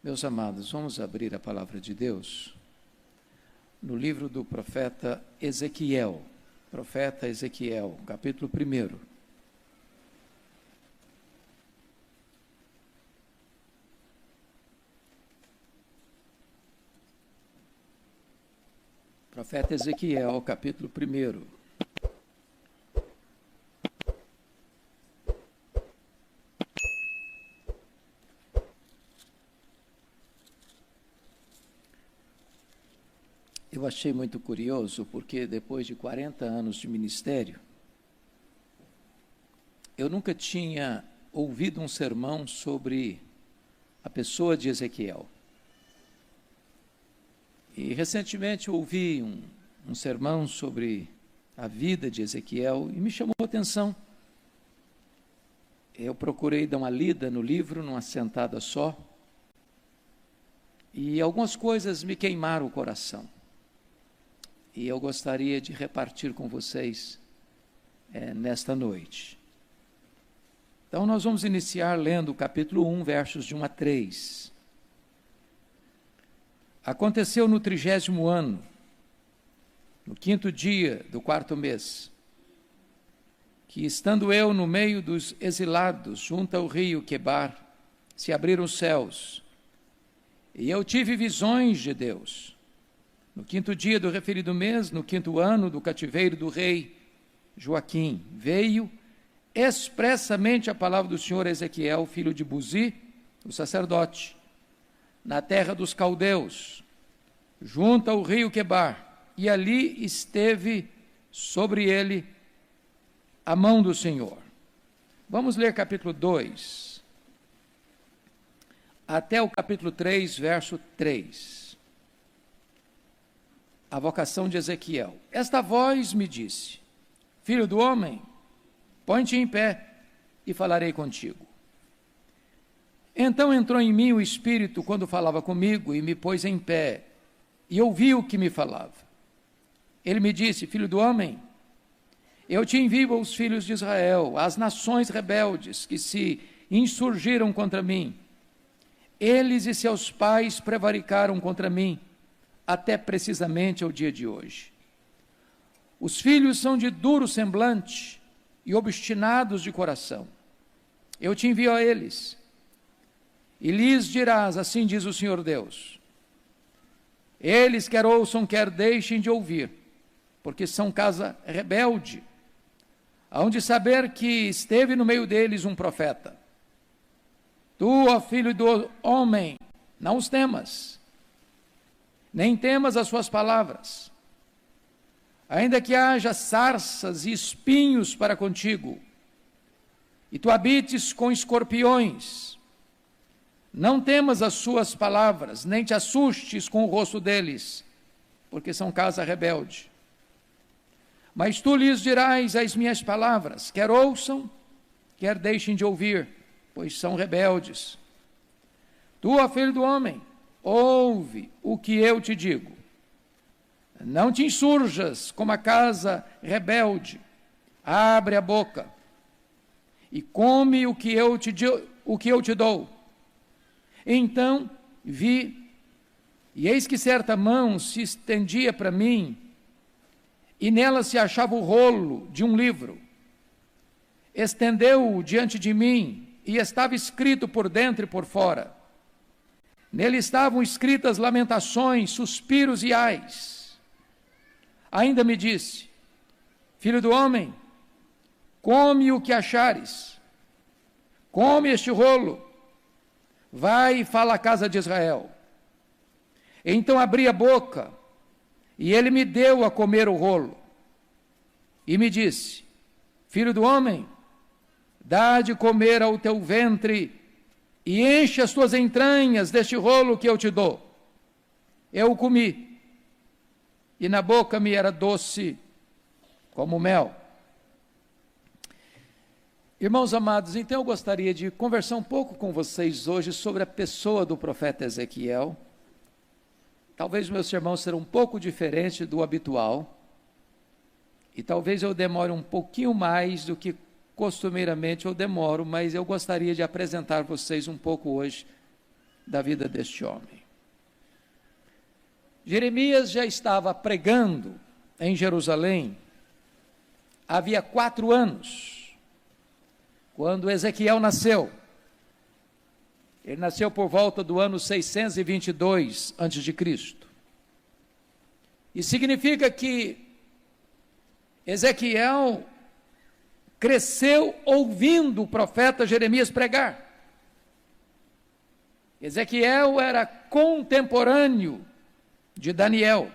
Meus amados, vamos abrir a palavra de Deus no livro do profeta Ezequiel, capítulo 1. Profeta Ezequiel, capítulo 1. Eu achei muito curioso, porque depois de 40 anos de ministério, eu nunca tinha ouvido um sermão sobre a pessoa de Ezequiel. E recentemente eu ouvi um sermão sobre a vida de Ezequiel e me chamou a atenção. Eu procurei dar uma lida no livro, numa sentada só, e algumas coisas me queimaram o coração. E eu gostaria de repartir com vocês nesta noite. Então, nós vamos iniciar lendo o capítulo 1, versos de 1 a 3. Aconteceu no 30º ano, no 5º dia do 4º mês, que, estando eu no meio dos exilados, junto ao rio Quebar, se abriram os céus, e eu tive visões de Deus. No 5º dia do referido mês, no 5º ano do cativeiro do rei Joaquim, veio expressamente a palavra do Senhor a Ezequiel, filho de Buzi, o sacerdote, na terra dos caldeus, junto ao rio Quebar, e ali esteve sobre ele a mão do Senhor. Vamos ler capítulo 2, até o capítulo 3, verso 3. A vocação de Ezequiel. Esta voz me disse: Filho do homem, põe-te em pé e falarei contigo. Então entrou em mim o Espírito quando falava comigo e me pôs em pé e ouvi o que me falava. Ele me disse: Filho do homem, eu te envio aos filhos de Israel, às nações rebeldes que se insurgiram contra mim. Eles e seus pais prevaricaram contra mim, até precisamente ao dia de hoje. Os filhos são de duro semblante e obstinados de coração. Eu te envio a eles, e lhes dirás, assim diz o Senhor Deus: eles quer ouçam, quer deixem de ouvir, porque são casa rebelde, hão de saber que esteve no meio deles um profeta. Tu, ó filho do homem, não os temas, nem temas as suas palavras, ainda que haja sarças e espinhos para contigo, e tu habites com escorpiões, não temas as suas palavras, nem te assustes com o rosto deles, porque são casa rebelde. Mas tu lhes dirás as minhas palavras, quer ouçam, quer deixem de ouvir, pois são rebeldes. Tu, ó filho do homem, ouve o que eu te digo. Não te insurjas como a casa rebelde. Abre a boca e come o que eu te dou. Então vi, e eis que certa mão se estendia para mim, e nela se achava o rolo de um livro. Estendeu-o diante de mim, e estava escrito por dentro e por fora. Nele estavam escritas lamentações, suspiros e ais. Ainda me disse: Filho do homem, come o que achares, come este rolo, vai e fala à casa de Israel. Então abri a boca, e ele me deu a comer o rolo. E me disse: Filho do homem, dá de comer ao teu ventre, e enche as tuas entranhas deste rolo que eu te dou. Eu o comi, e na boca me era doce como mel. Irmãos amados, então eu gostaria de conversar um pouco com vocês hoje sobre a pessoa do profeta Ezequiel. Talvez meus sermões serão um pouco diferentes do habitual, e talvez eu demore um pouquinho mais do que costumeiramente eu demoro, mas eu gostaria de apresentar vocês um pouco hoje da vida deste homem. Jeremias já estava pregando em Jerusalém havia 4 anos, quando Ezequiel nasceu. Ele nasceu por volta do ano 622 a.C. E significa que Ezequiel cresceu ouvindo o profeta Jeremias pregar. Ezequiel era contemporâneo de Daniel.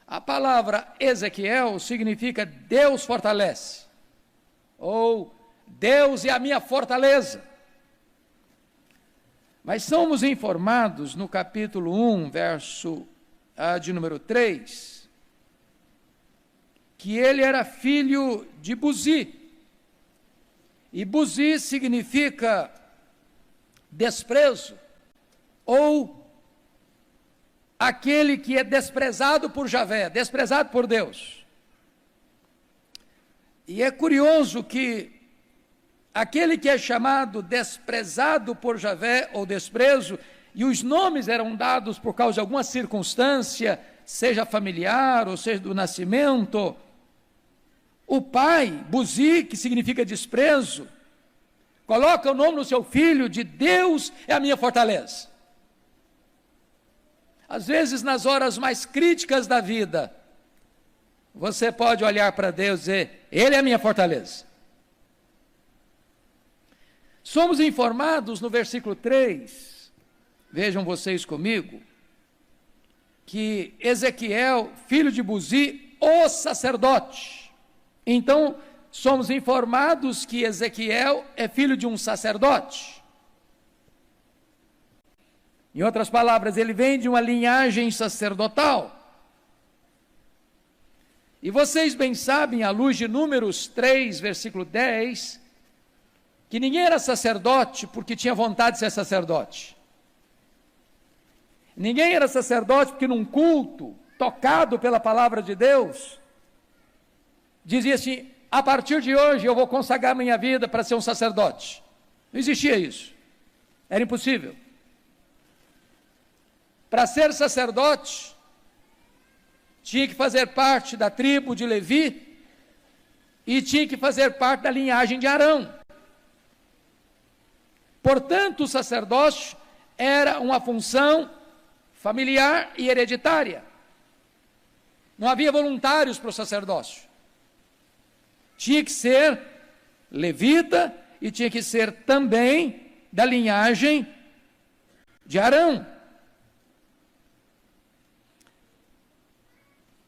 A palavra Ezequiel significa Deus fortalece, ou Deus é a minha fortaleza. Mas somos informados no capítulo 1, verso de número 3, que ele era filho de Buzi. E Buzi significa desprezo, ou aquele que é desprezado por Javé, desprezado por Deus. E é curioso que aquele que é chamado desprezado por Javé, ou desprezo, e os nomes eram dados por causa de alguma circunstância, seja familiar, ou seja do nascimento. O pai, Buzi, que significa desprezo, coloca o nome no seu filho de Deus é a minha fortaleza. Às vezes, nas horas mais críticas da vida, você pode olhar para Deus e dizer, Ele é a minha fortaleza. Somos informados no versículo 3, vejam vocês comigo, que Ezequiel, filho de Buzi, o sacerdote. Então, somos informados que Ezequiel é filho de um sacerdote. Em outras palavras, ele vem de uma linhagem sacerdotal. E vocês bem sabem, à luz de Números 3, versículo 10, que ninguém era sacerdote porque tinha vontade de ser sacerdote. Ninguém era sacerdote porque num culto, tocado pela palavra de Deus, dizia assim, a partir de hoje eu vou consagrar minha vida para ser um sacerdote. Não existia isso. Era impossível. Para ser sacerdote, tinha que fazer parte da tribo de Levi e tinha que fazer parte da linhagem de Arão. Portanto, o sacerdócio era uma função familiar e hereditária. Não havia voluntários para o sacerdócio. Tinha que ser levita e tinha que ser também da linhagem de Arão.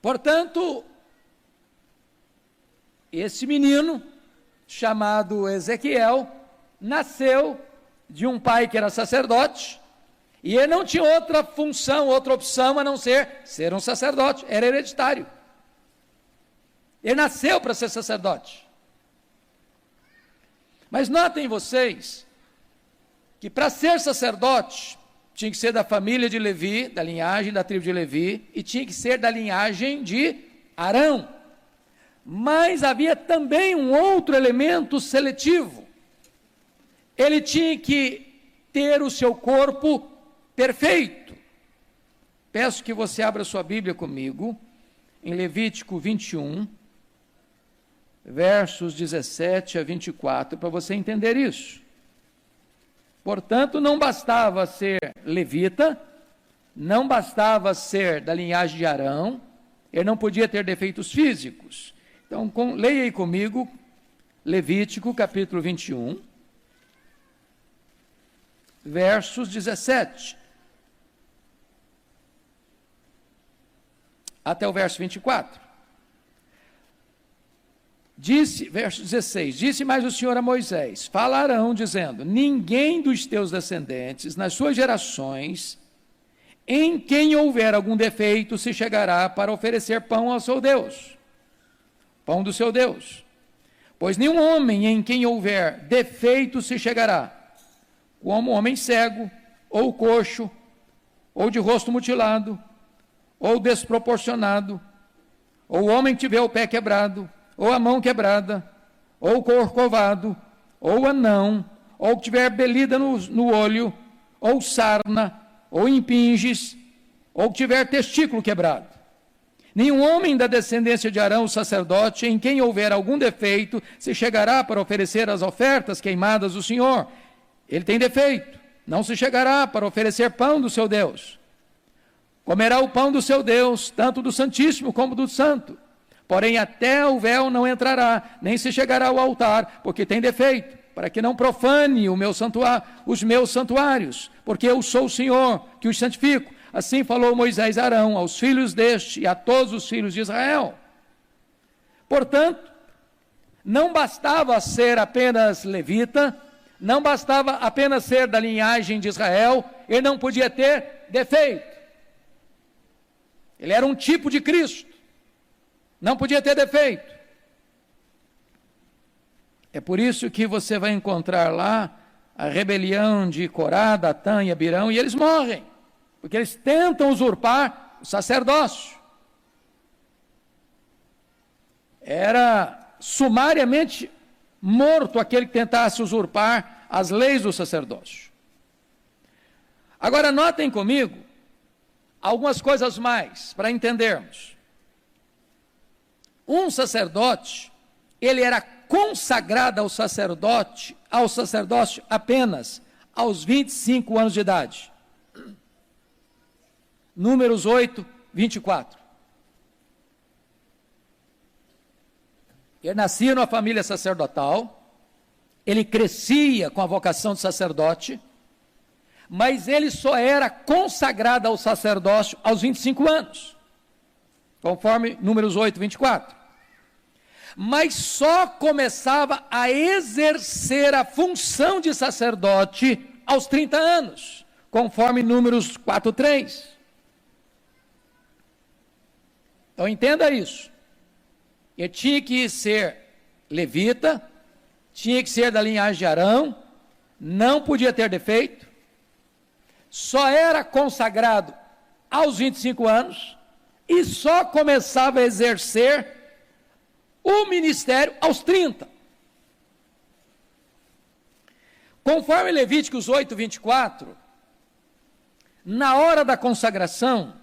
Portanto, esse menino, chamado Ezequiel, nasceu de um pai que era sacerdote, e ele não tinha outra função, outra opção, a não ser um sacerdote, era hereditário. Ele nasceu para ser sacerdote. Mas notem vocês, que para ser sacerdote, tinha que ser da família de Levi, da linhagem da tribo de Levi, e tinha que ser da linhagem de Arão. Mas havia também um outro elemento seletivo. Ele tinha que ter o seu corpo perfeito. Peço que você abra sua Bíblia comigo, em Levítico 21, versos 17 a 24, para você entender isso. Portanto, não bastava ser levita, não bastava ser da linhagem de Arão, ele não podia ter defeitos físicos. Então, leia aí comigo, Levítico capítulo 21, versos 17 até o verso 24. Verso 16, disse mais o Senhor a Moisés, falarão dizendo, ninguém dos teus descendentes, nas suas gerações, em quem houver algum defeito, se chegará para oferecer pão ao seu Deus, pão do seu Deus. Pois nenhum homem em quem houver defeito se chegará, como homem cego, ou coxo, ou de rosto mutilado, ou desproporcionado, ou homem que tiver o pé quebrado, ou a mão quebrada, ou corcovado, ou anão, ou que tiver belida no olho, ou sarna, ou impinges, ou tiver testículo quebrado. Nenhum homem da descendência de Arão, o sacerdote, em quem houver algum defeito, se chegará para oferecer as ofertas queimadas do Senhor. Ele tem defeito, não se chegará para oferecer pão do seu Deus. Comerá o pão do seu Deus, tanto do Santíssimo como do Santo. Porém, até o véu não entrará, nem se chegará ao altar, porque tem defeito, para que não profane os meus santuários, porque eu sou o Senhor, que os santifico. Assim falou Moisés a Arão, aos filhos deste e a todos os filhos de Israel. Portanto, não bastava ser apenas levita, não bastava apenas ser da linhagem de Israel, ele não podia ter defeito. Ele era um tipo de Cristo, não podia ter defeito. É por isso que você vai encontrar lá a rebelião de Corá, Datã e Abirão, e eles morrem, porque eles tentam usurpar o sacerdócio. Era sumariamente morto aquele que tentasse usurpar as leis do sacerdócio. Agora notem comigo algumas coisas mais para entendermos. Um sacerdote, ele era consagrado ao sacerdócio apenas aos 25 anos de idade. Números 8, 24. Ele nascia numa família sacerdotal, ele crescia com a vocação de sacerdote, mas ele só era consagrado ao sacerdócio aos 25 anos, conforme Números 8, 24. Mas só começava a exercer a função de sacerdote aos 30 anos, conforme Números 4, 3. Então entenda isso. Ele tinha que ser levita, tinha que ser da linhagem de Arão, não podia ter defeito, só era consagrado aos 25 anos e só começava a exercer o ministério aos 30. Conforme Levíticos 8, 24, na hora da consagração,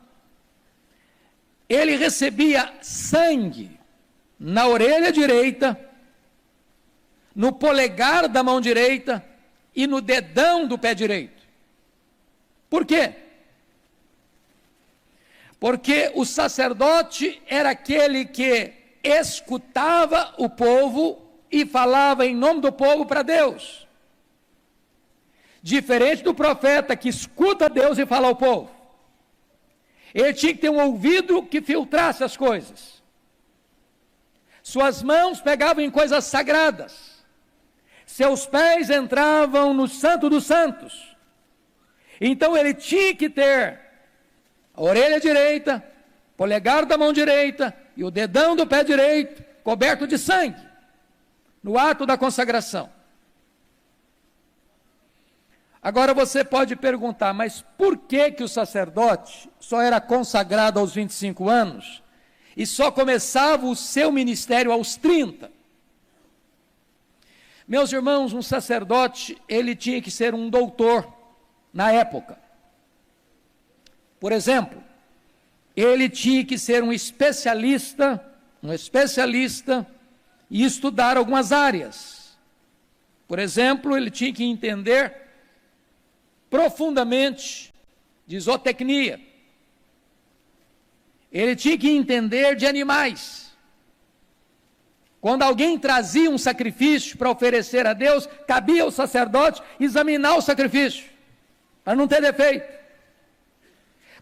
ele recebia sangue na orelha direita, no polegar da mão direita e no dedão do pé direito. Por quê? Porque o sacerdote era aquele que escutava o povo e falava em nome do povo para Deus. Diferente do profeta que escuta Deus e fala ao povo. Ele tinha que ter um ouvido que filtrasse as coisas. Suas mãos pegavam em coisas sagradas. Seus pés entravam no Santo dos Santos. Então ele tinha que ter a orelha direita, polegar da mão direita e o dedão do pé direito coberto de sangue, no ato da consagração. Agora você pode perguntar, mas por que o sacerdote só era consagrado aos 25 anos e só começava o seu ministério aos 30? Meus irmãos, um sacerdote, ele tinha que ser um doutor na época. Por exemplo, ele tinha que ser um especialista e estudar algumas áreas. Por exemplo, ele tinha que entender profundamente de zootecnia. Ele tinha que entender de animais. Quando alguém trazia um sacrifício para oferecer a Deus, cabia ao sacerdote examinar o sacrifício, para não ter defeito.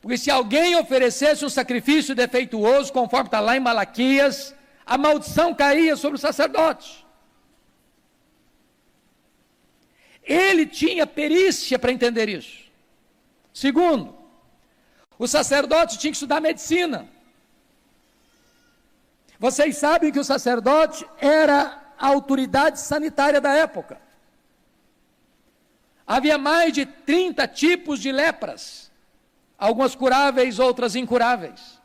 Porque se alguém oferecesse um sacrifício defeituoso, conforme está lá em Malaquias, a maldição caía sobre o sacerdote. Ele tinha perícia para entender isso. Segundo, o sacerdote tinha que estudar medicina. Vocês sabem que o sacerdote era a autoridade sanitária da época. Havia mais de 30 tipos de lepras, algumas curáveis, outras incuráveis.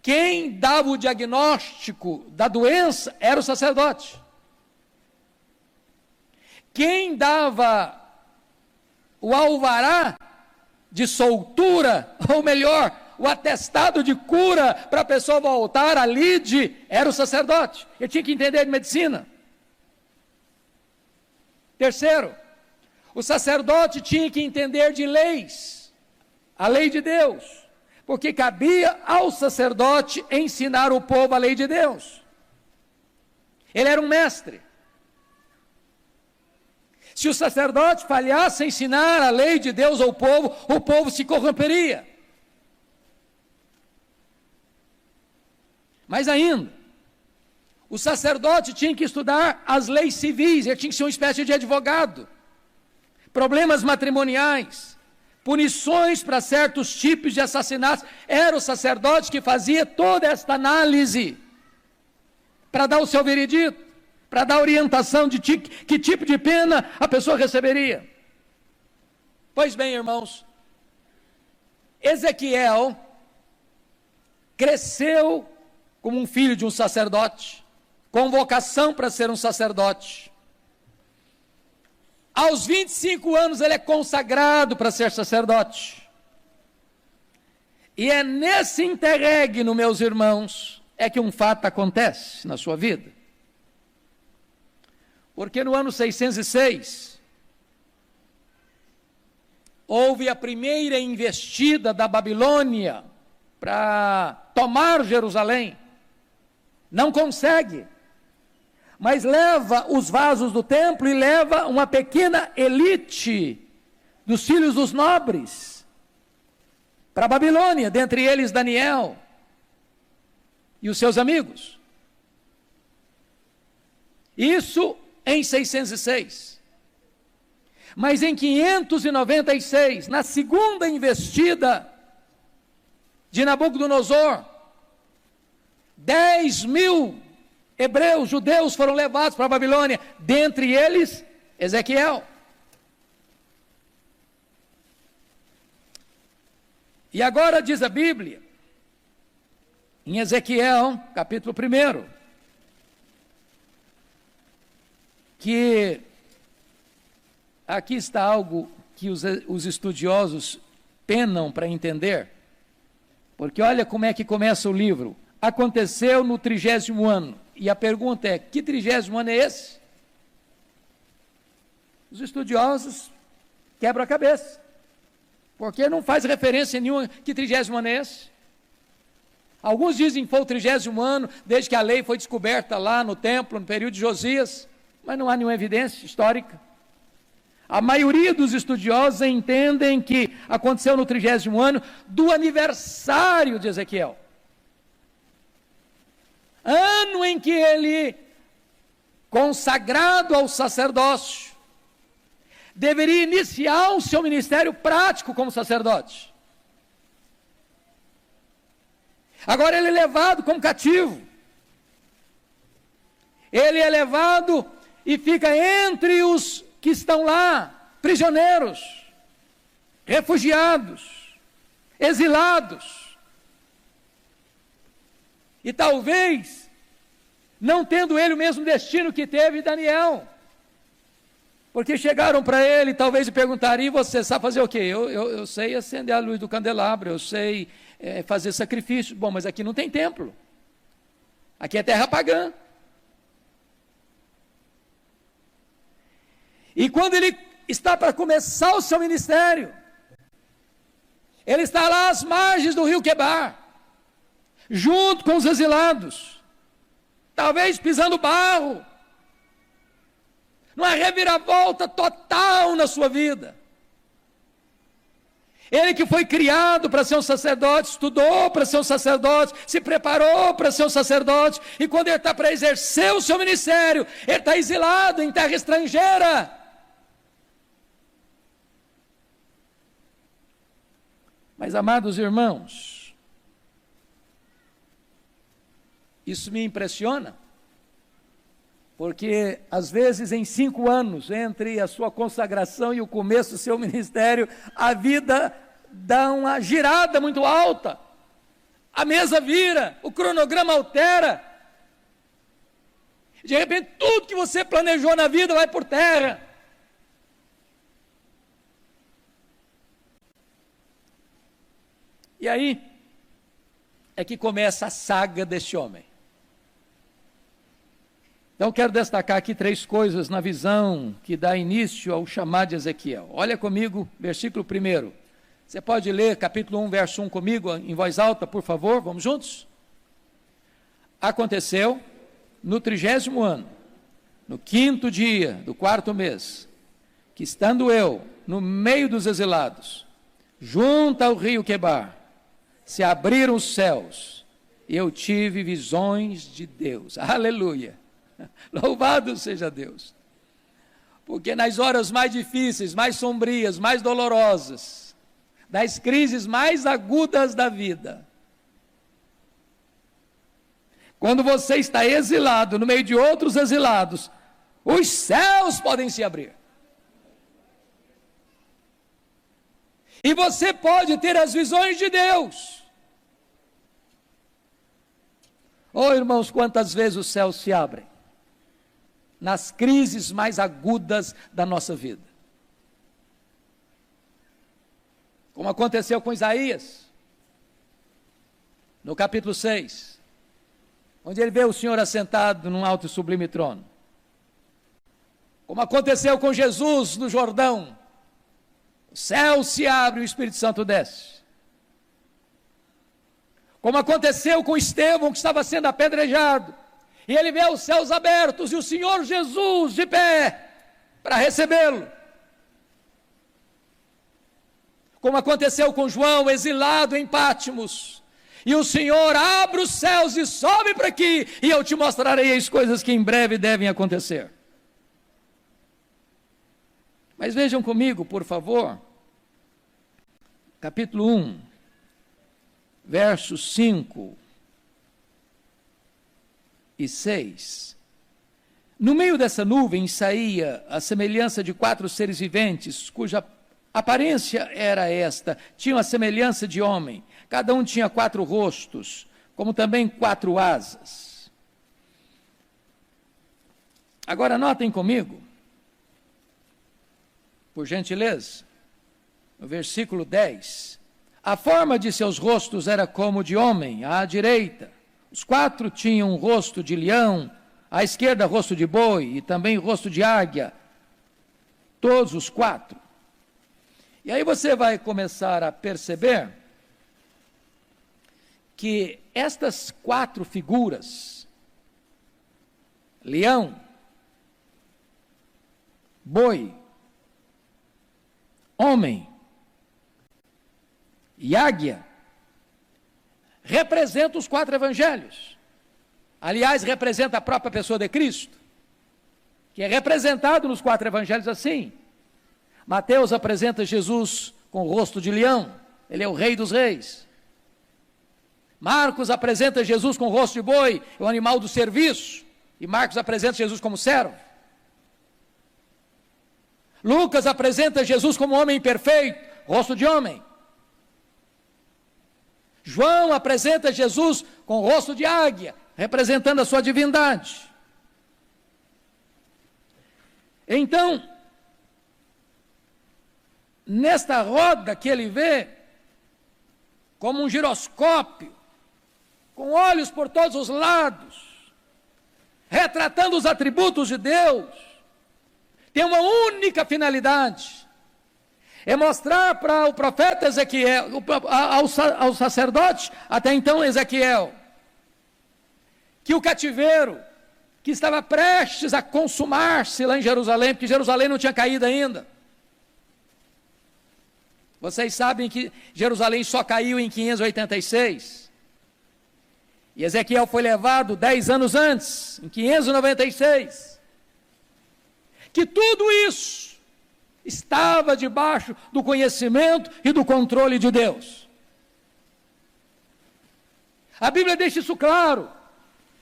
Quem dava o diagnóstico da doença era o sacerdote. Quem dava o alvará de soltura, ou melhor, o atestado de cura para a pessoa voltar a lide, era o sacerdote. Ele tinha que entender de medicina. Terceiro, o sacerdote tinha que entender de leis, a lei de Deus, porque cabia ao sacerdote ensinar o povo a lei de Deus. Ele era um mestre. Se o sacerdote falhasse em ensinar a lei de Deus ao povo, o povo se corromperia. Mais ainda, o sacerdote tinha que estudar as leis civis, ele tinha que ser uma espécie de advogado. Problemas matrimoniais, punições para certos tipos de assassinatos. Era o sacerdote que fazia toda esta análise para dar o seu veredito, para dar orientação de que tipo de pena a pessoa receberia. Pois bem, irmãos, Ezequiel cresceu como um filho de um sacerdote, com vocação para ser um sacerdote. Aos 25 anos ele é consagrado para ser sacerdote. E é nesse interregno, meus irmãos, é que um fato acontece na sua vida. Porque no ano 606, houve a primeira investida da Babilônia para tomar Jerusalém. Não consegue, mas leva os vasos do templo e leva uma pequena elite dos filhos dos nobres para a Babilônia, dentre eles Daniel e os seus amigos. Isso em 606. Mas em 596, na segunda investida de Nabucodonosor, 10.000 hebreus, judeus foram levados para a Babilônia, dentre eles Ezequiel. E agora diz a Bíblia, em Ezequiel, capítulo 1, que aqui está algo que os estudiosos penam para entender, porque olha como é que começa o livro. Aconteceu no 30º ano. E a pergunta é, que 30º ano é esse? Os estudiosos quebram a cabeça, porque não faz referência nenhuma que 30º ano é esse. Alguns dizem que foi o 30º ano, desde que a lei foi descoberta lá no templo, no período de Josias, mas não há nenhuma evidência histórica. A maioria dos estudiosos entendem que aconteceu no 30º ano do aniversário de Ezequiel. Ano em que ele, consagrado ao sacerdócio, deveria iniciar o seu ministério prático como sacerdote. Agora ele é levado como cativo. Ele é levado e fica entre os que estão lá, prisioneiros, refugiados, exilados. E talvez, não tendo ele o mesmo destino que teve Daniel, porque chegaram para ele, talvez, e perguntaram, e você sabe fazer o quê? Eu sei acender a luz do candelabro, eu sei fazer sacrifício. Bom, mas aqui não tem templo, aqui é terra pagã. E quando ele está para começar o seu ministério, ele está lá às margens do rio Quebar, junto com os exilados, talvez pisando barro, numa reviravolta total na sua vida. Ele que foi criado para ser um sacerdote, estudou para ser um sacerdote, se preparou para ser um sacerdote, e quando ele está para exercer o seu ministério, ele está exilado em terra estrangeira. Mas, amados irmãos, isso me impressiona, porque às vezes em 5 anos, entre a sua consagração e o começo do seu ministério, a vida dá uma girada muito alta, a mesa vira, o cronograma altera, de repente tudo que você planejou na vida vai por terra. E aí é que começa a saga deste homem. Então, quero destacar aqui 3 coisas na visão que dá início ao chamado de Ezequiel. Olha comigo, versículo 1. Você pode ler capítulo 1, verso 1 comigo, em voz alta, por favor? Vamos juntos? Aconteceu no 30º ano, no 5º dia do 4º mês, que estando eu no meio dos exilados, junto ao rio Quebar, se abriram os céus, e eu tive visões de Deus. Aleluia! Louvado seja Deus! Porque nas horas mais difíceis, mais sombrias, mais dolorosas, das crises mais agudas da vida, quando você está exilado no meio de outros exilados, os céus podem se abrir. E você pode ter as visões de Deus. Oh, irmãos, quantas vezes os céus se abrem nas crises mais agudas da nossa vida. Como aconteceu com Isaías, no capítulo 6, onde ele vê o Senhor assentado num alto e sublime trono. Como aconteceu com Jesus no Jordão, o céu se abre e o Espírito Santo desce. Como aconteceu com Estevão, que estava sendo apedrejado, e ele vê os céus abertos e o Senhor Jesus de pé para recebê-lo. Como aconteceu com João, exilado em Pátimos, e o Senhor abre os céus e sobe para aqui, e eu te mostrarei as coisas que em breve devem acontecer. Mas vejam comigo, por favor, capítulo 1, versos 5 e 6. No meio dessa nuvem saía a semelhança de 4 seres viventes, cuja aparência era esta: tinham a semelhança de homem, cada um tinha 4 rostos, como também 4 asas. Agora notem comigo, por gentileza, no versículo 10, a forma de seus rostos era como de homem, à direita. Os 4 tinham um rosto de leão, à esquerda rosto de boi e também rosto de águia. Todos os 4. E aí você vai começar a perceber que estas 4 figuras, leão, boi, homem e águia, representa os 4 evangelhos. Aliás, representa a própria pessoa de Cristo, que é representado nos 4 evangelhos assim. Mateus apresenta Jesus com o rosto de leão, ele é o rei dos reis. Marcos apresenta Jesus com o rosto de boi, o animal do serviço, e Marcos apresenta Jesus como servo. Lucas apresenta Jesus como homem perfeito, rosto de homem. João apresenta Jesus com o rosto de águia, representando a sua divindade. Então, nesta roda que ele vê, como um giroscópio, com olhos por todos os lados, retratando os atributos de Deus, tem uma única finalidade: é mostrar para o profeta Ezequiel, ao sacerdote, até então Ezequiel, que o cativeiro que estava prestes a consumar-se lá em Jerusalém, porque Jerusalém não tinha caído ainda. Vocês sabem que Jerusalém só caiu em 586. E Ezequiel foi levado 10 anos antes, em 596. Que tudo isso estava debaixo do conhecimento e do controle de Deus. A Bíblia deixa isso claro.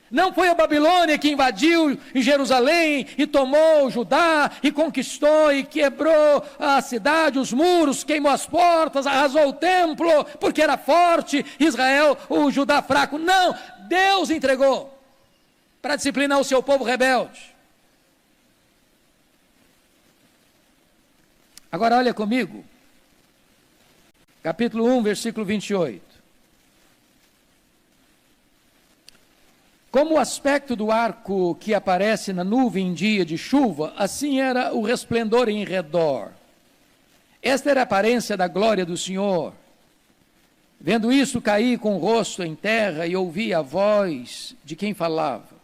Não foi a Babilônia que invadiu em Jerusalém e tomou Judá e conquistou e quebrou a cidade, os muros, queimou as portas, arrasou o templo, porque era forte, Israel, o Judá fraco. Não, Deus entregou para disciplinar o seu povo rebelde. Agora olha comigo, capítulo 1, versículo 28. Como o aspecto do arco que aparece na nuvem em dia de chuva, assim era o resplendor em redor. Esta era a aparência da glória do Senhor. Vendo isso, caí com o rosto em terra e ouvi a voz de quem falava.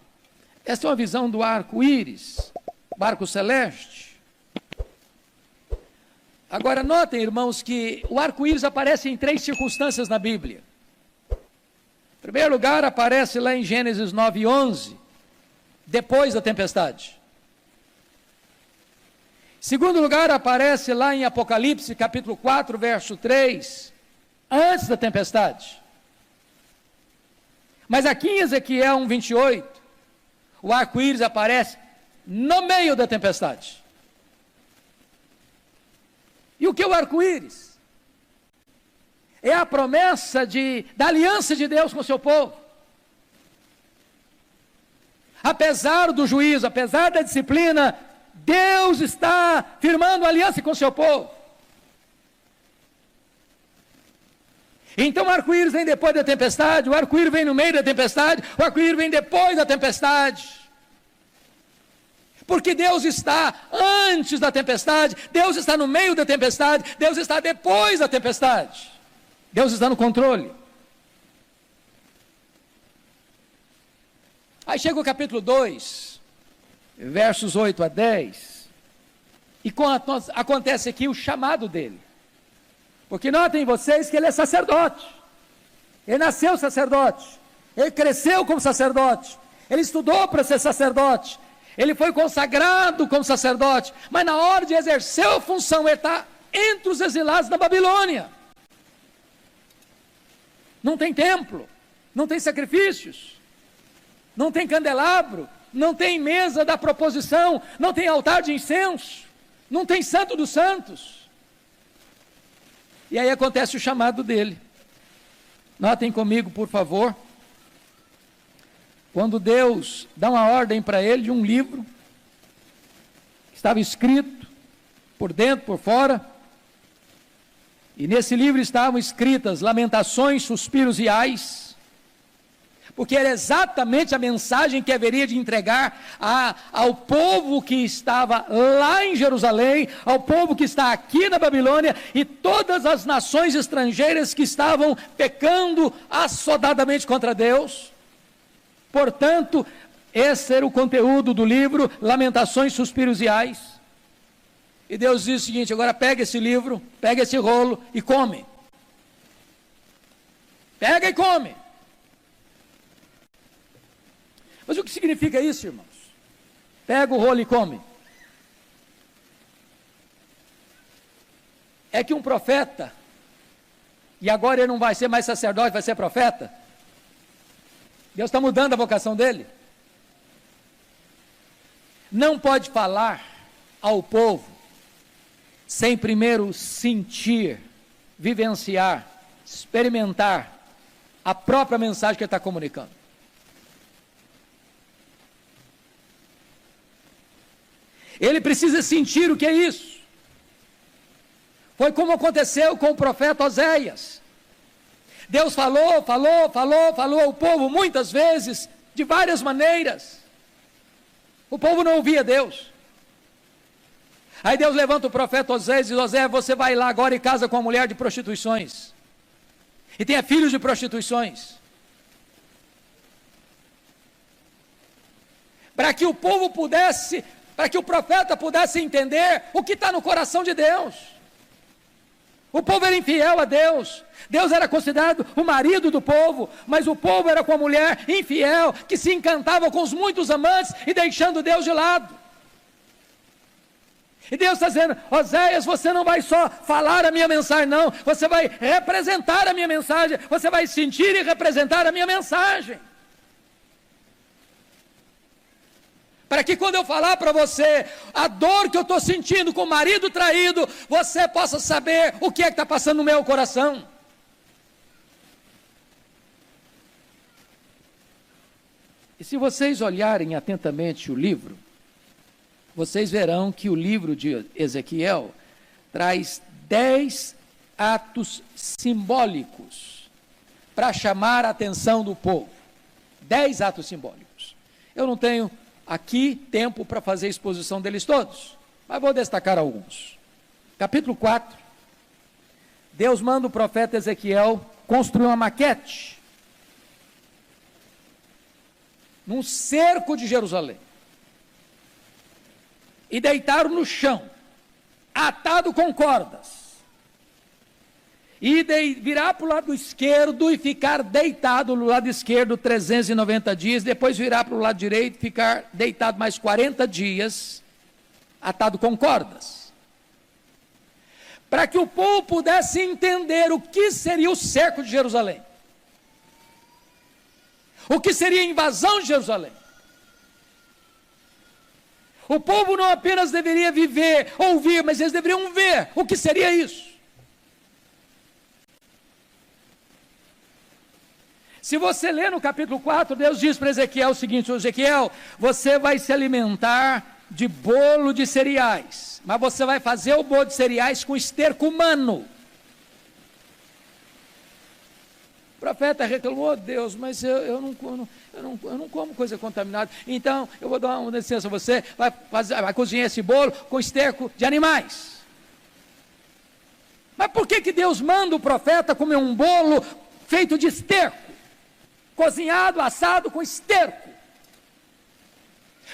Esta é uma visão do arco-íris, o arco celeste. Agora, notem, irmãos, que o arco-íris aparece em 3 circunstâncias na Bíblia. Em primeiro lugar, aparece lá em Gênesis 9:11, depois da tempestade. Em segundo lugar, aparece lá em Apocalipse, capítulo 4, verso 3, antes da tempestade. Mas aqui em Ezequiel 1:28, o arco-íris aparece no meio da tempestade. E o que é o arco-íris? É a promessa da aliança de Deus com o seu povo. Apesar do juízo, apesar da disciplina, Deus está firmando aliança com o seu povo. Então o arco-íris vem depois da tempestade, o arco-íris vem no meio da tempestade, o arco-íris vem depois da tempestade. Porque Deus está antes da tempestade, Deus está no meio da tempestade, Deus está depois da tempestade. Deus está no controle. Aí chega o capítulo 2, versos 8 a 10, e acontece aqui o chamado dele. Porque notem vocês que ele é sacerdote. Ele nasceu sacerdote. Ele cresceu como sacerdote. Ele estudou para ser sacerdote. Ele foi consagrado como sacerdote. Mas na hora de exercer a função, ele está entre os exilados da Babilônia. Não tem templo, não tem sacrifícios, não tem candelabro, não tem mesa da proposição, não tem altar de incenso, não tem santo dos santos. E aí acontece o chamado dele. Notem comigo, por favor. Quando Deus dá uma ordem para ele de um livro, que estava escrito, por dentro, por fora, e nesse livro estavam escritas lamentações, suspiros e ais, porque era exatamente a mensagem que haveria de entregar ao povo que estava lá em Jerusalém, ao povo que está aqui na Babilônia, e todas as nações estrangeiras que estavam pecando assodadamente contra Deus. Portanto, esse era o conteúdo do livro, Lamentações, Suspiros e Ais. E Deus diz o seguinte: agora pega esse livro, pega esse rolo e come. Pega e come. Mas o que significa isso, irmãos? Pega o rolo e come. É que um profeta, e agora ele não vai ser mais sacerdote, vai ser profeta. Deus está mudando a vocação dele. Não pode falar ao povo sem primeiro sentir, vivenciar, experimentar a própria mensagem que ele está comunicando. Ele precisa sentir o que é isso. Foi como aconteceu com o profeta Oséias. Deus falou ao povo muitas vezes, de várias maneiras. O povo não ouvia Deus. Aí Deus levanta o profeta Oséias e diz: Oséias, você vai lá agora e casa com uma mulher de prostituições. E tenha filhos de prostituições. Para que o povo pudesse, para que o profeta pudesse entender o que está no coração de Deus. O povo era infiel a Deus. Deus era considerado o marido do povo, mas o povo era com a mulher infiel, que se encantava com os muitos amantes e deixando Deus de lado. E Deus está dizendo: Oséias, você não vai só falar a minha mensagem, não, você vai representar a minha mensagem, você vai sentir e representar a minha mensagem. Para que quando eu falar para você a dor que eu estou sentindo com o marido traído, você possa saber o que é que está passando no meu coração. E se vocês olharem atentamente o livro, vocês verão que o livro de Ezequiel traz 10 atos simbólicos para chamar a atenção do povo. 10 atos simbólicos. Eu não tenho aqui tempo para fazer a exposição deles todos, mas vou destacar alguns. Capítulo 4, Deus manda o profeta Ezequiel construir uma maquete num cerco de Jerusalém e deitar no chão, atado com cordas, e virar para o lado esquerdo e ficar deitado no lado esquerdo 390 dias, depois virar para o lado direito e ficar deitado mais 40 dias, atado com cordas, para que o povo pudesse entender o que seria o cerco de Jerusalém, o que seria a invasão de Jerusalém. O povo não apenas deveria viver, ouvir, mas eles deveriam ver o que seria isso. Se você ler no capítulo 4, Deus diz para Ezequiel o seguinte: Ezequiel, você vai se alimentar de bolo de cereais, mas você vai fazer o bolo de cereais com esterco humano. O profeta reclamou: Deus, mas eu não como coisa contaminada, então eu vou dar uma licença a você, vai cozinhar esse bolo com esterco de animais. Mas por que Deus manda o profeta comer um bolo feito de esterco? Cozinhado, assado com esterco.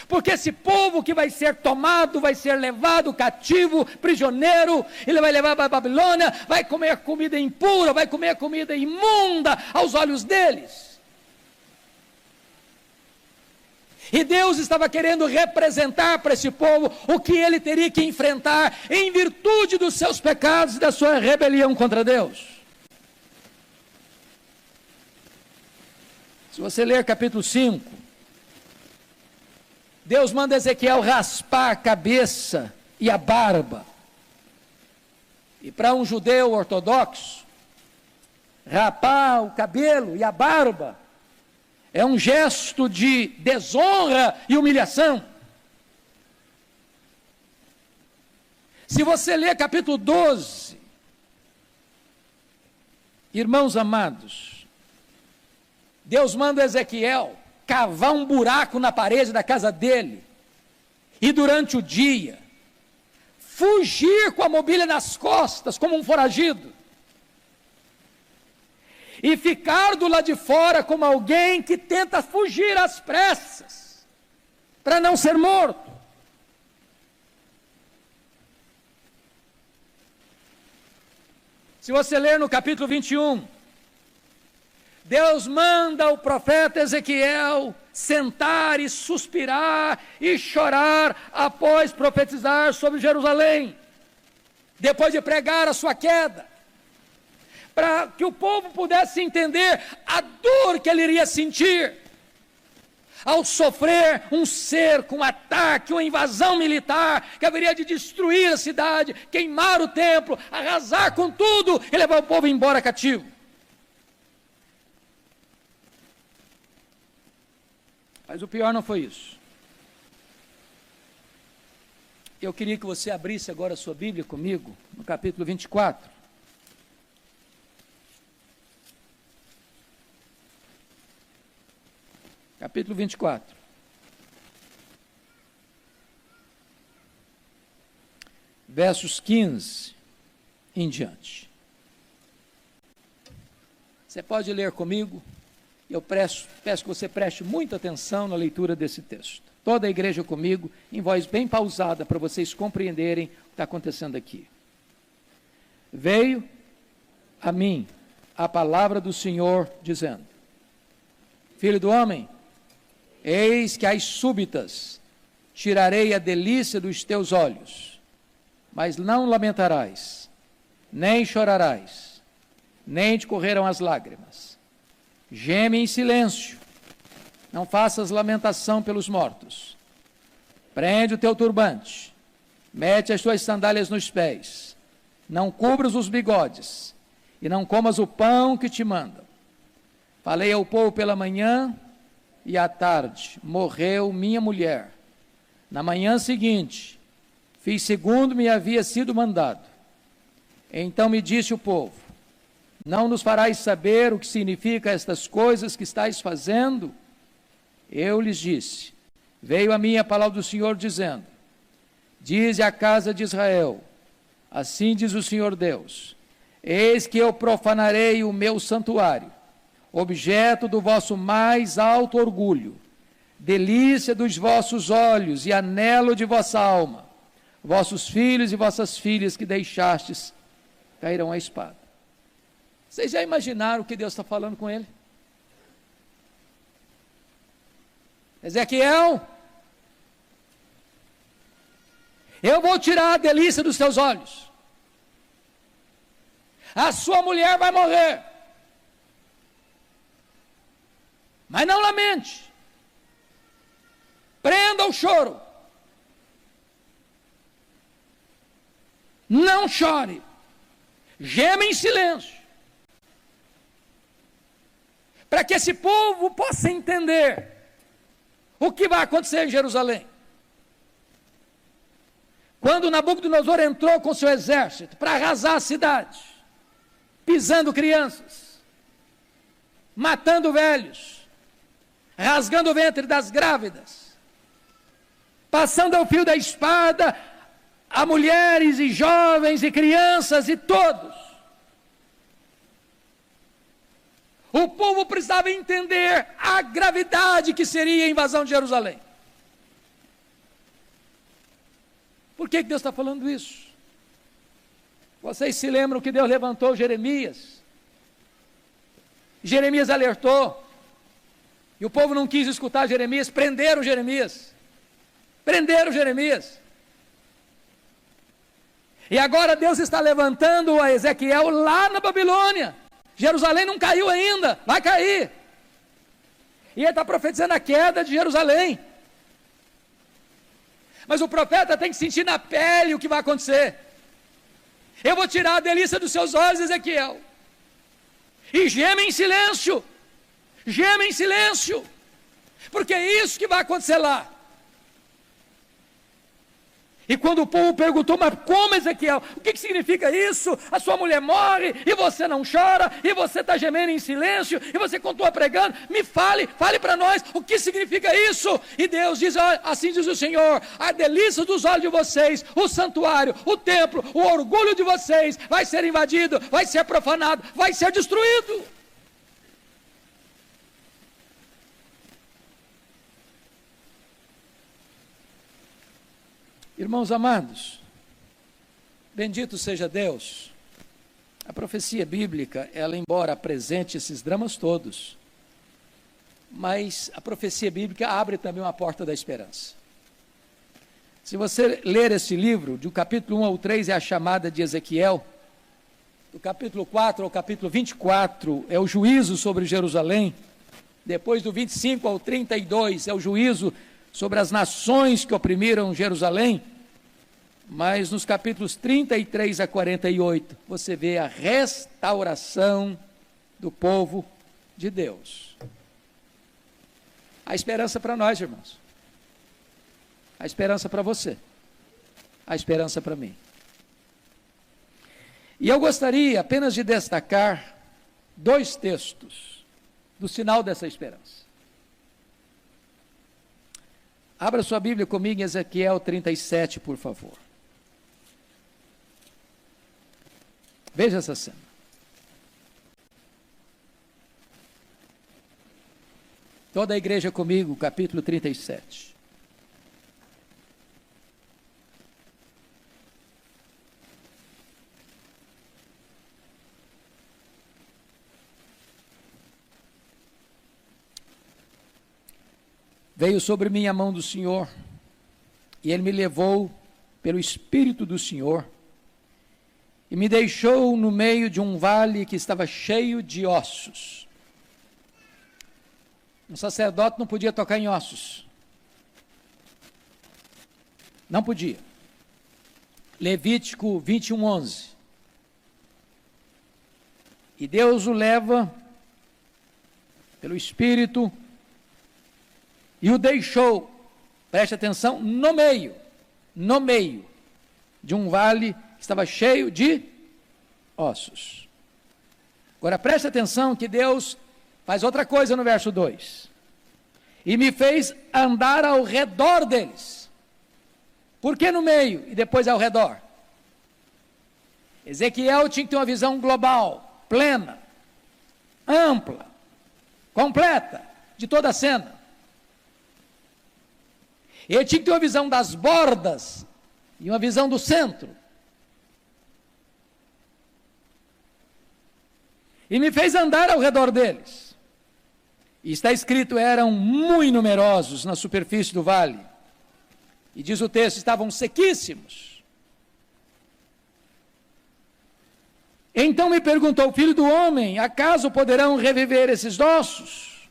Porque esse povo que vai ser tomado, vai ser levado cativo, prisioneiro, ele vai levar para a Babilônia, vai comer comida impura, vai comer comida imunda aos olhos deles. E Deus estava querendo representar para esse povo o que ele teria que enfrentar em virtude dos seus pecados e da sua rebelião contra Deus. Se você ler capítulo 5, Deus manda Ezequiel raspar a cabeça e a barba. E para um judeu ortodoxo, rapar o cabelo e a barba é um gesto de desonra e humilhação. Se você ler capítulo 12, irmãos amados, Deus manda Ezequiel cavar um buraco na parede da casa dele, e durante o dia, fugir com a mobília nas costas, como um foragido, e ficar do lado de fora como alguém que tenta fugir às pressas, para não ser morto. Se você ler no capítulo 21, Deus manda o profeta Ezequiel sentar e suspirar e chorar após profetizar sobre Jerusalém, depois de pregar a sua queda, para que o povo pudesse entender a dor que ele iria sentir ao sofrer um cerco, um ataque, uma invasão militar que haveria de destruir a cidade, queimar o templo, arrasar com tudo e levar o povo embora cativo. Mas o pior não foi isso. Eu queria que você abrisse agora a sua Bíblia comigo, no capítulo 24. Capítulo 24. Versos 15 em diante. Você pode ler comigo? Eu peço que você preste muita atenção na leitura desse texto. Toda a igreja comigo, em voz bem pausada, para vocês compreenderem o que está acontecendo aqui. Veio a mim a palavra do Senhor, dizendo: Filho do homem, eis que às súbitas tirarei a delícia dos teus olhos, mas não lamentarás, nem chorarás, nem te correrão as lágrimas. Geme em silêncio, não faças lamentação pelos mortos. Prende o teu turbante, mete as tuas sandálias nos pés, não cubras os bigodes, e não comas o pão que te mandam. Falei ao povo pela manhã, e à tarde morreu minha mulher. Na manhã seguinte, fiz segundo me havia sido mandado. Então me disse o povo: não nos farás saber o que significa estas coisas que estáis fazendo? Eu lhes disse: veio a mim a palavra do Senhor dizendo: dize à casa de Israel, assim diz o Senhor Deus: eis que eu profanarei o meu santuário, objeto do vosso mais alto orgulho, delícia dos vossos olhos e anelo de vossa alma. Vossos filhos e vossas filhas que deixastes cairão à espada. Vocês já imaginaram o que Deus está falando com ele? Ezequiel, eu vou tirar a delícia dos teus olhos. A sua mulher vai morrer. Mas não lamente. Prenda o choro. Não chore. Geme em silêncio. Para que esse povo possa entender o que vai acontecer em Jerusalém. Quando Nabucodonosor entrou com seu exército para arrasar a cidade, pisando crianças, matando velhos, rasgando o ventre das grávidas, passando ao fio da espada a mulheres e jovens e crianças e todos. O povo precisava entender a gravidade que seria a invasão de Jerusalém. Por que Deus está falando isso? Vocês se lembram que Deus levantou Jeremias? Jeremias alertou, e o povo não quis escutar Jeremias, prenderam Jeremias. Prenderam Jeremias. E agora Deus está levantando a Ezequiel lá na Babilônia. Jerusalém não caiu ainda, vai cair. E ele está profetizando a queda de Jerusalém. Mas o profeta tem que sentir na pele o que vai acontecer. Eu vou tirar a delícia dos seus olhos, Ezequiel. E geme em silêncio. Geme em silêncio. Porque é isso que vai acontecer lá. E quando o povo perguntou, mas como, Ezequiel? O que significa isso? A sua mulher morre e você não chora, e você está gemendo em silêncio, e você continua pregando. Me fale para nós o que significa isso. E Deus diz, assim diz o Senhor: a delícia dos olhos de vocês, o santuário, o templo, o orgulho de vocês vai ser invadido, vai ser profanado, vai ser destruído. Irmãos amados, bendito seja Deus. A profecia bíblica, ela embora apresente esses dramas todos, mas a profecia bíblica abre também uma porta da esperança. Se você ler esse livro, do capítulo 1 ao 3 é a chamada de Ezequiel, do capítulo 4 ao capítulo 24 é o juízo sobre Jerusalém, depois do 25 ao 32 é o juízo sobre as nações que oprimiram Jerusalém, mas nos capítulos 33 a 48, você vê a restauração do povo de Deus. A esperança para nós, irmãos. A esperança para você. A esperança para mim. E eu gostaria apenas de destacar 2 textos do sinal dessa esperança. Abra sua Bíblia comigo em Ezequiel 37, por favor. Veja essa cena. Toda a igreja comigo, capítulo 37. Veio sobre mim a mão do Senhor, e Ele me levou pelo Espírito do Senhor, e me deixou no meio de um vale que estava cheio de ossos. Um sacerdote não podia tocar em ossos. Não podia. Levítico 21:11. E Deus o leva pelo Espírito e o deixou, preste atenção, no meio de um vale que estava cheio de ossos. Agora preste atenção que Deus faz outra coisa no verso 2. E me fez andar ao redor deles. Por que no meio e depois ao redor? Ezequiel tinha que ter uma visão global, plena, ampla, completa, de toda a cena. Ele tinha que ter uma visão das bordas e uma visão do centro. E me fez andar ao redor deles. E está escrito, eram muito numerosos na superfície do vale. E diz o texto, estavam sequíssimos. Então me perguntou, filho do homem, acaso poderão reviver esses ossos?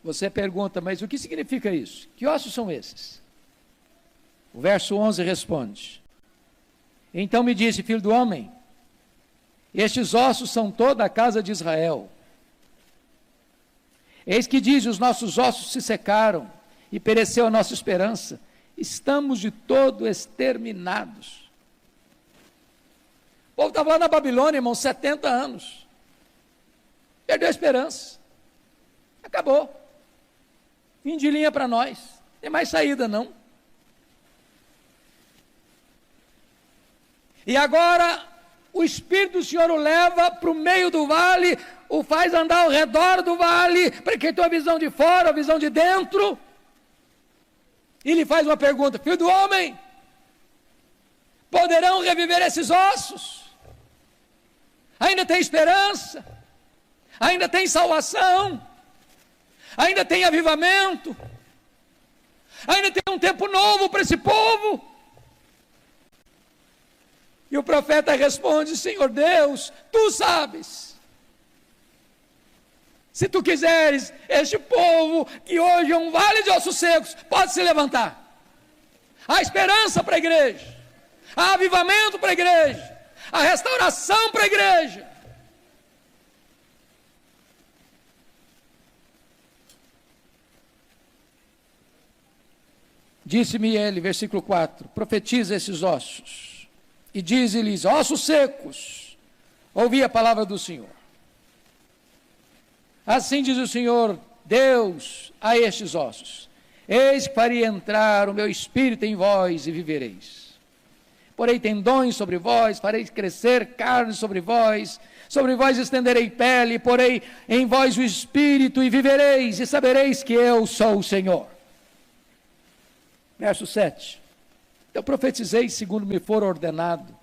Você pergunta, mas o que significa isso? Que ossos são esses? O verso 11 responde, então me disse, filho do homem, estes ossos são toda a casa de Israel. Eis que diz, os nossos ossos se secaram e pereceu a nossa esperança. Estamos de todo exterminados. O povo estava lá na Babilônia, irmão, 70 anos. Perdeu a esperança. Acabou. Fim de linha para nós. Não tem mais saída, não. E agora, o Espírito do Senhor o leva para o meio do vale, o faz andar ao redor do vale, para que ele tenha a visão de fora, a visão de dentro. E lhe faz uma pergunta, filho do homem, poderão reviver esses ossos? Ainda tem esperança? Ainda tem salvação? Ainda tem avivamento? Ainda tem um tempo novo para esse povo? E o profeta responde, Senhor Deus, tu sabes. Se tu quiseres, este povo, que hoje é um vale de ossos secos, pode se levantar. Há esperança para a igreja, há avivamento para a igreja, há restauração para a igreja. Disse-me ele, versículo 4, profetiza esses ossos. E diz-lhes, ossos secos, ouvi a palavra do Senhor. Assim diz o Senhor, Deus, a estes ossos, eis que faria entrar o meu espírito em vós e vivereis. Porei tendões sobre vós, farei crescer carne sobre vós estenderei pele, porei em vós o espírito e vivereis, e sabereis que eu sou o Senhor. Verso 7. Eu profetizei segundo me for ordenado.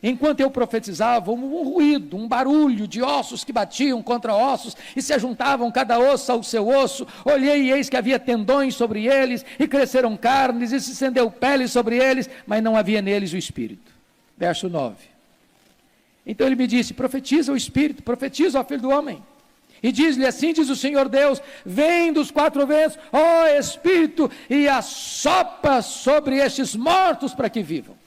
Enquanto eu profetizava, um ruído, um barulho de ossos que batiam contra ossos e se ajuntavam cada osso ao seu osso. Olhei e eis que havia tendões sobre eles e cresceram carnes e se estendeu pele sobre eles, mas não havia neles o espírito. Verso 9. Então ele me disse, profetiza o espírito, profetiza, ó filho do homem. E diz-lhe, assim diz o Senhor Deus, vem dos quatro ventos, ó Espírito, e assopra sobre estes mortos para que vivam.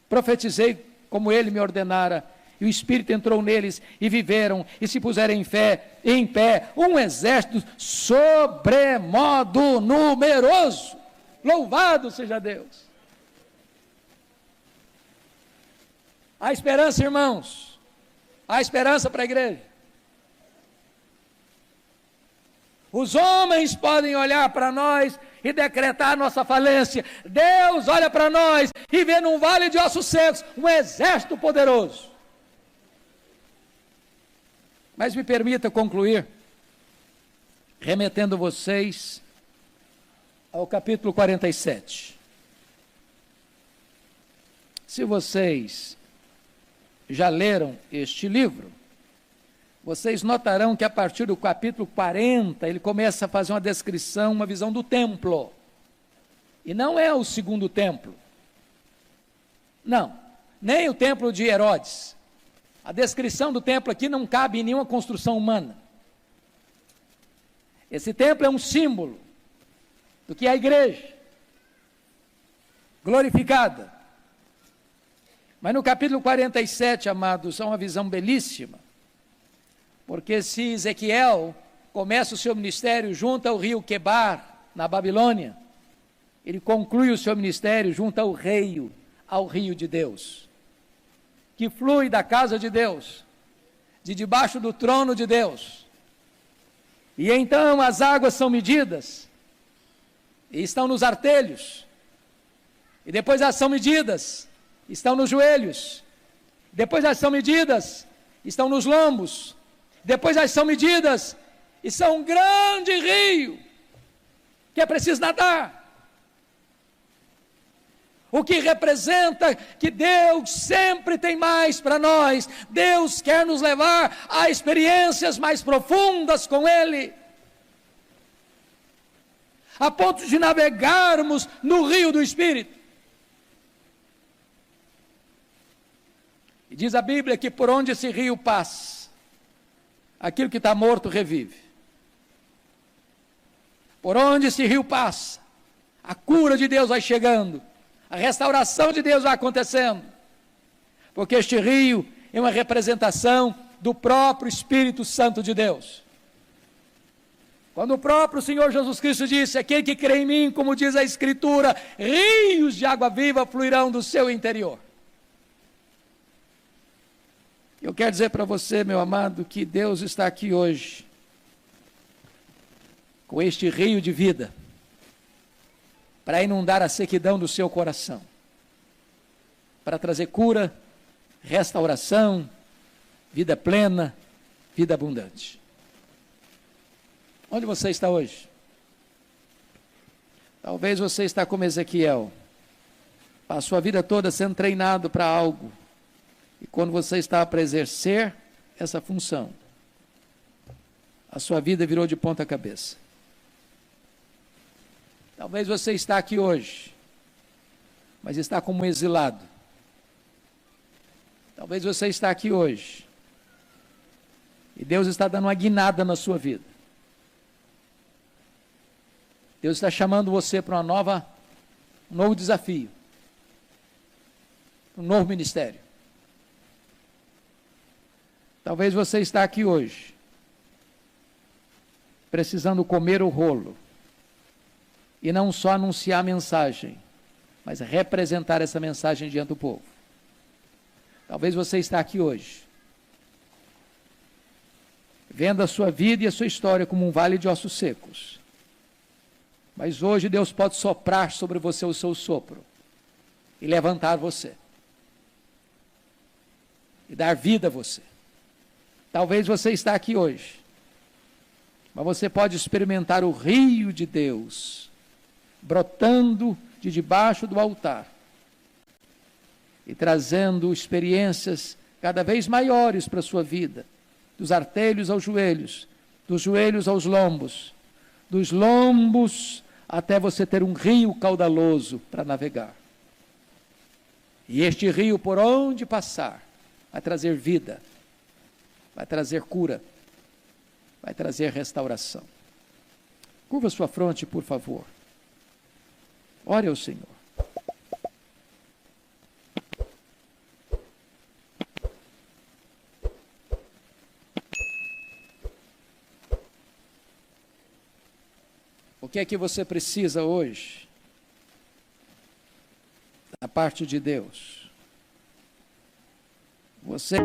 Profetizei como ele me ordenara, e o Espírito entrou neles, e viveram, e se puseram em pé, um exército sobremodo numeroso. Louvado seja Deus. Há esperança, irmãos, há esperança para a igreja. Os homens podem olhar para nós e decretar nossa falência. Deus olha para nós e vê num vale de ossos secos um exército poderoso. Mas me permita concluir, remetendo vocês ao capítulo 47. Se vocês já leram este livro, vocês notarão que a partir do capítulo 40, ele começa a fazer uma descrição, uma visão do templo. E não é o segundo templo. Não, nem o templo de Herodes. A descrição do templo aqui não cabe em nenhuma construção humana. Esse templo é um símbolo do que é a igreja, glorificada. Mas no capítulo 47, amados, há uma visão belíssima. Porque se Ezequiel começa o seu ministério junto ao rio Quebar, na Babilônia, ele conclui o seu ministério junto ao rio de Deus, que flui da casa de Deus, de debaixo do trono de Deus. E então as águas são medidas, e estão nos artelhos, e depois elas são medidas, estão nos joelhos, depois elas são medidas, estão nos lombos, depois elas são medidas, e são um grande rio, que é preciso nadar. O que representa que Deus sempre tem mais para nós. Deus quer nos levar a experiências mais profundas com Ele, a ponto de navegarmos no rio do Espírito. E diz a Bíblia que por onde esse rio passa, aquilo que está morto revive. Por onde esse rio passa, a cura de Deus vai chegando, a restauração de Deus vai acontecendo, porque este rio é uma representação do próprio Espírito Santo de Deus. Quando o próprio Senhor Jesus Cristo disse: aquele que crê em mim, como diz a Escritura, rios de água viva fluirão do seu interior. Eu quero dizer para você, meu amado, que Deus está aqui hoje, com este rio de vida, para inundar a sequidão do seu coração, para trazer cura, restauração, vida plena, vida abundante. Onde você está hoje? Talvez você está como Ezequiel, passou a vida toda sendo treinado para algo, e quando você está para exercer essa função, a sua vida virou de ponta cabeça. Talvez você está aqui hoje, mas está como um exilado. Talvez você está aqui hoje, e Deus está dando uma guinada na sua vida. Deus está chamando você para um novo desafio, um novo ministério. Talvez você está aqui hoje, precisando comer o rolo, e não só anunciar a mensagem, mas representar essa mensagem diante do povo. Talvez você está aqui hoje, vendo a sua vida e a sua história como um vale de ossos secos. Mas hoje Deus pode soprar sobre você o seu sopro, e levantar você, e dar vida a você. Talvez você está aqui hoje, mas você pode experimentar o rio de Deus, brotando de debaixo do altar, e trazendo experiências cada vez maiores para a sua vida, dos artelhos aos joelhos, dos joelhos aos lombos, dos lombos até você ter um rio caudaloso para navegar. E este rio, por onde passar, vai trazer vida, vai trazer cura, vai trazer restauração. Curva sua fronte, por favor. Ore ao Senhor. O que é que você precisa hoje? Da parte de Deus. Você